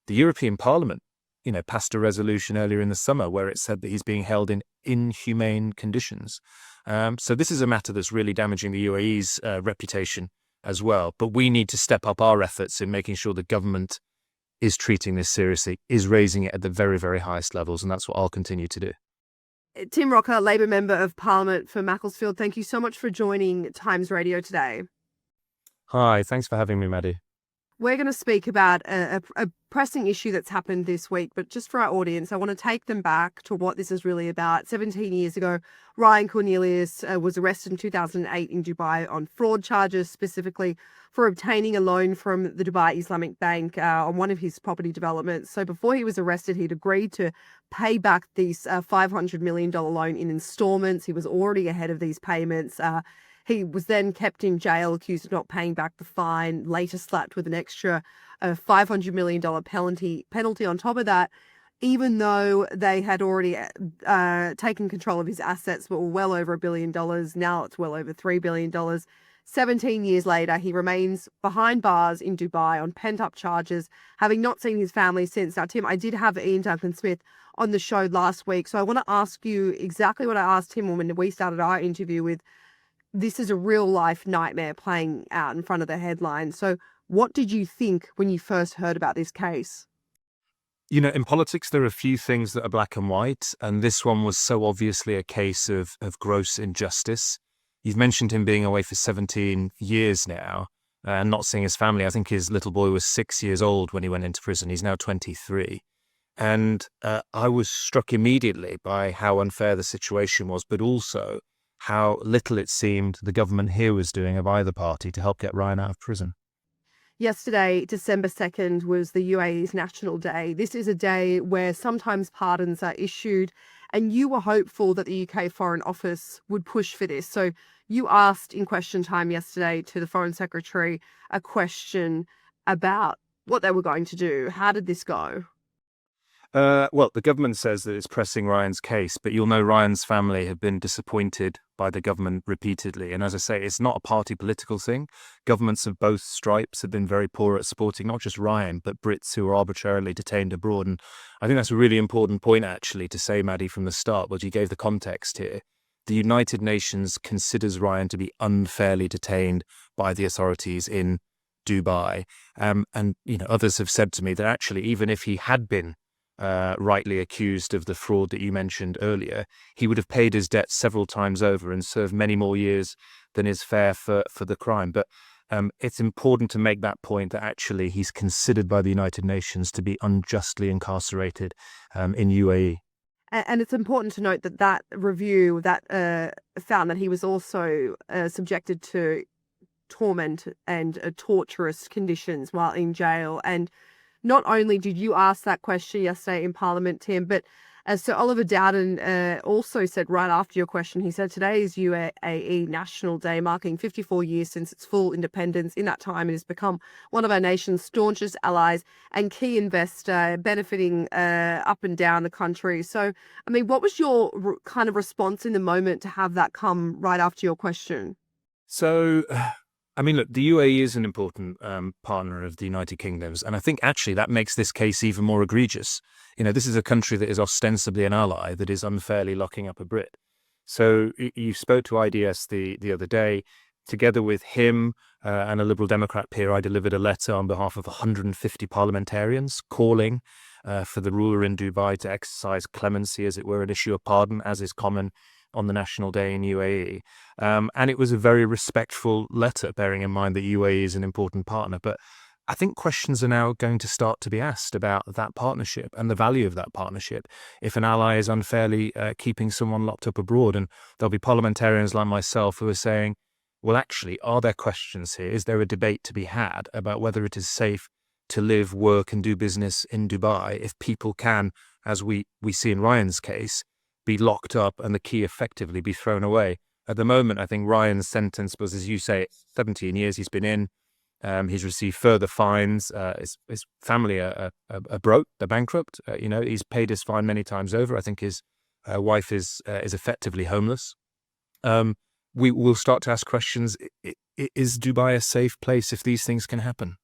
the European Parliament, passed a resolution earlier in the summer where it said that he's being held in inhumane conditions. So this is a matter that's really damaging the UAE's reputation as well. But we need to step up our efforts in making sure the government is treating this seriously, is raising it at the very, very highest levels. And that's what I'll continue to do. Tim Roca, Labor Member of Parliament for Macclesfield, thank you so much for joining Times Radio today. Hi, thanks for having me, Maddie. We're going to speak about a pressing issue that's happened this week, but just for our audience, I want to take them back to what this is really about. 17 years ago, Ryan Cornelius was arrested in 2008 in Dubai on fraud charges, specifically for obtaining a loan from the Dubai Islamic Bank on one of his property developments. So before he was arrested, he'd agreed to pay back this $500 million loan in installments. He was already ahead of these payments. He was then kept in jail, accused of not paying back the fine, later slapped with an extra $500 million penalty on top of that, even though they had already taken control of his assets, but were well over $1 billion. Now it's well over $3 billion. 17 years later, he remains behind bars in Dubai on pent-up charges, having not seen his family since. Now, Tim, I did have Ian Duncan-Smith on the show last week, so I want to ask you exactly what I asked him when we started our interview with, this is a real-life nightmare playing out in front of the headlines. So what did you think when you first heard about this case? In politics, there are a few things that are black and white, and this one was so obviously a case of gross injustice. You've mentioned him being away for 17 years now and not seeing his family. I think his little boy was 6 years old when he went into prison. He's now 23. And I was struck immediately by how unfair the situation was, but also how little it seemed the government here was doing of either party to help get Ryan out of prison. Yesterday, December 2nd, was the UAE's National Day. This is a day where sometimes pardons are issued, and you were hopeful that the UK Foreign Office would push for this. So you asked in question time yesterday to the Foreign Secretary a question about what they were going to do. How did this go? Well, the government says that it's pressing Ryan's case, but you'll know Ryan's family have been disappointed by the government repeatedly. And as I say, it's not a party political thing. Governments of both stripes have been very poor at supporting not just Ryan, but Brits who are arbitrarily detained abroad. And I think that's a really important point, actually, to say, Maddie, from the start, but you gave the context here. The United Nations considers Ryan to be unfairly detained by the authorities in Dubai. And others have said to me that actually, even if he had been rightly accused of the fraud that you mentioned earlier, he would have paid his debt several times over and served many more years than is fair for the crime. But it's important to make that point that actually he's considered by the United Nations to be unjustly incarcerated in UAE. And it's important to note that review that found that he was also subjected to torment and torturous conditions while in jail. And not only did you ask that question yesterday in Parliament, Tim, but as Sir Oliver Dowden also said right after your question, he said today is UAE National Day, marking 54 years since its full independence. In that time, it has become one of our nation's staunchest allies and key investor, benefiting up and down the country. So, I mean, what was your kind of response in the moment to have that come right after your question? So, I mean, look, the UAE is an important partner of the United Kingdom's, and I think actually that makes this case even more egregious. This is a country that is ostensibly an ally that is unfairly locking up a Brit. So you spoke to IDS the other day. Together with him and a Liberal Democrat peer, I delivered a letter on behalf of 150 parliamentarians calling for the ruler in Dubai to exercise clemency, as it were, and issue a pardon, as is common on the National Day in UAE. And it was a very respectful letter, bearing in mind that UAE is an important partner. But I think questions are now going to start to be asked about that partnership and the value of that partnership if an ally is unfairly keeping someone locked up abroad. And there'll be parliamentarians like myself who are saying, well, actually, are there questions here? Is there a debate to be had about whether it is safe to live, work and do business in Dubai if people can, as we see in Ryan's case, be locked up and the key effectively be thrown away? At the moment, I think Ryan's sentence was, as you say, 17 years he's been in. He's received further fines. His family are broke, they're bankrupt. He's paid his fine many times over. I think his wife is effectively homeless. We will start to ask questions. Is Dubai a safe place if these things can happen?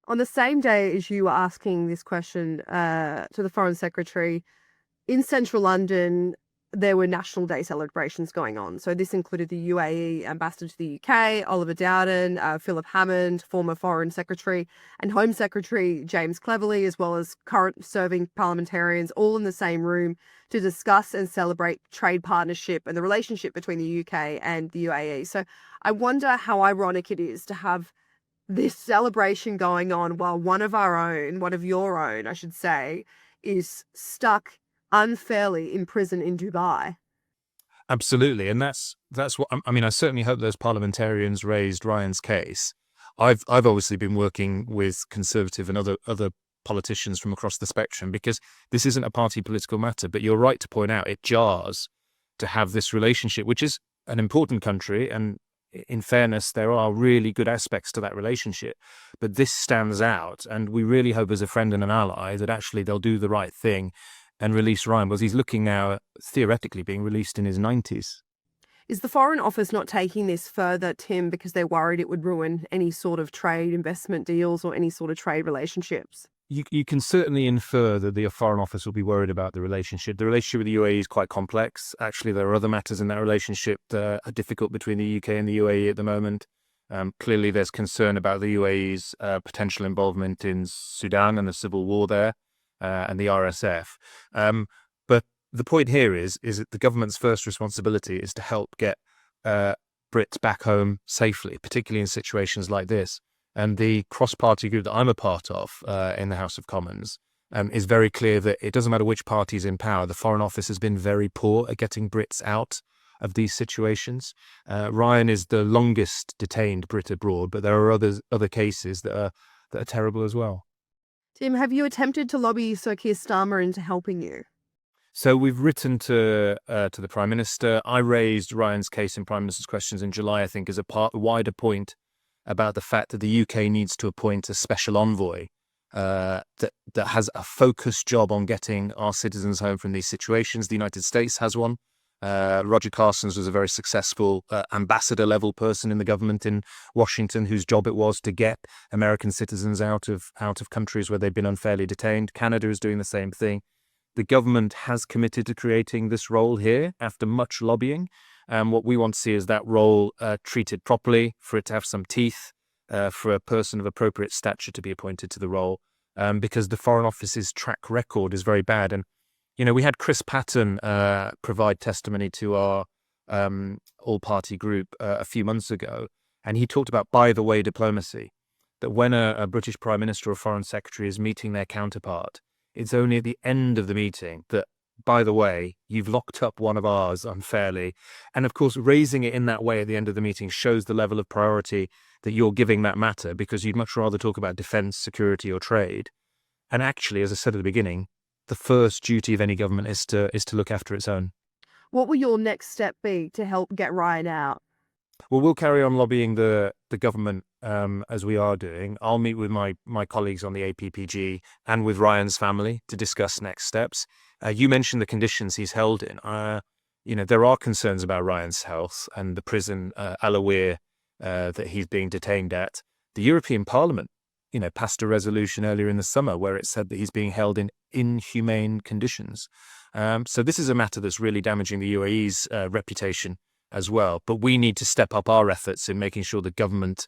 On the same day as you were asking this question to the Foreign Secretary, in central London, there were National Day celebrations going on. So this included the UAE ambassador to the UK, Oliver Dowden, Philip Hammond, former Foreign Secretary, and Home Secretary James Cleverly, as well as current serving parliamentarians, all in the same room to discuss and celebrate trade partnership and the relationship between the UK and the UAE. So I wonder how ironic it is to have this celebration going on while one of your own, I should say, is stuck unfairly in prison in Dubai. Absolutely, and that's what I mean. I certainly hope those parliamentarians raised Ryan's case. I've obviously been working with Conservative and other politicians from across the spectrum because this isn't a party political matter. But you're right to point out it jars to have this relationship, which is an important country, and in fairness, there are really good aspects to that relationship. But this stands out, and we really hope as a friend and an ally that actually they'll do the right thing and release Ryan, because he's looking now at theoretically being released in his 90s. Is the Foreign Office not taking this further, Tim, because they're worried it would ruin any sort of trade investment deals or any sort of trade relationships? You can certainly infer that the Foreign Office will be worried about the relationship. The relationship with the UAE is quite complex. Actually, there are other matters in that relationship that are difficult between the UK and the UAE at the moment. Clearly, there's concern about the UAE's potential involvement in Sudan and the civil war there, and the RSF. But the point here is that the government's first responsibility is to help get Brits back home safely, particularly in situations like this. And the cross-party group that I'm a part of in the House of Commons is very clear that it doesn't matter which party is in power. The Foreign Office has been very poor at getting Brits out of these situations. Ryan is the longest detained Brit abroad, but there are other cases that are terrible as well. Tim, have you attempted to lobby Sir Keir Starmer into helping you? So we've written to the Prime Minister. I raised Ryan's case in Prime Minister's Questions in July, I think, as a wider point about the fact that the UK needs to appoint a special envoy that has a focused job on getting our citizens home from these situations. The United States has one. Roger Carson's was a very successful ambassador-level person in the government in Washington, whose job it was to get American citizens out of countries where they've been unfairly detained. Canada is doing the same thing. The government has committed to creating this role here after much lobbying. What we want to see is that role treated properly, for it to have some teeth, for a person of appropriate stature to be appointed to the role, because the Foreign Office's track record is very bad. And we had Chris Patton provide testimony to our all-party group a few months ago, and he talked about by-the-way diplomacy, that when a British Prime Minister or Foreign Secretary is meeting their counterpart, it's only at the end of the meeting that, by the way, you've locked up one of ours unfairly. And of course, raising it in that way at the end of the meeting shows the level of priority that you're giving that matter, because you'd much rather talk about defence, security or trade. And actually, as I said at the beginning, the first duty of any government is to look after its own. What will your next step be to help get Ryan out? Well, we'll carry on lobbying the government as we are doing. I'll meet with my colleagues on the APPG and with Ryan's family to discuss next steps. You mentioned the conditions he's held in. There are concerns about Ryan's health and the prison Alawir that he's being detained at. The European Parliament, passed a resolution earlier in the summer where it said that he's being held in inhumane conditions. So this is a matter that's really damaging the UAE's reputation as well. But we need to step up our efforts in making sure the government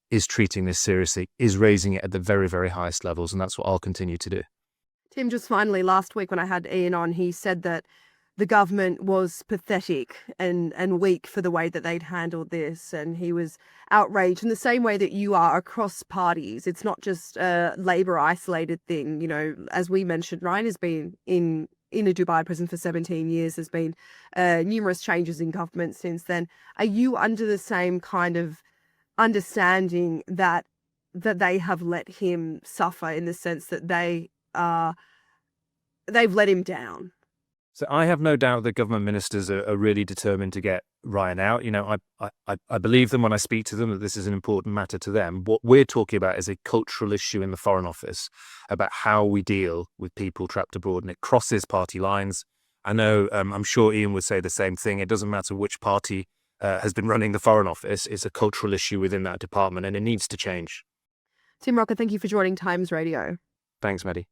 is treating this seriously, is raising it at the very, very highest levels. And that's what I'll continue to do. Tim, just finally, last week when I had Ian on, he said that the government was pathetic and weak for the way that they'd handled this. And he was outraged in the same way that you are across parties. It's not just a Labour isolated thing. As we mentioned, Ryan has been in a Dubai prison for 17 years. There's been numerous changes in government since then. Are you under the same kind of understanding that they have let him suffer, in the sense that they've let him down? So I have no doubt that government ministers are really determined to get Ryan out. I believe them when I speak to them that this is an important matter to them. What we're talking about is a cultural issue in the Foreign Office about how we deal with people trapped abroad, and it crosses party lines. I know, I'm sure Ian would say the same thing. It doesn't matter which party has been running the Foreign Office. It's a cultural issue within that department, and it needs to change. Tim Roca, thank you for joining Times Radio. Thanks, Maddie.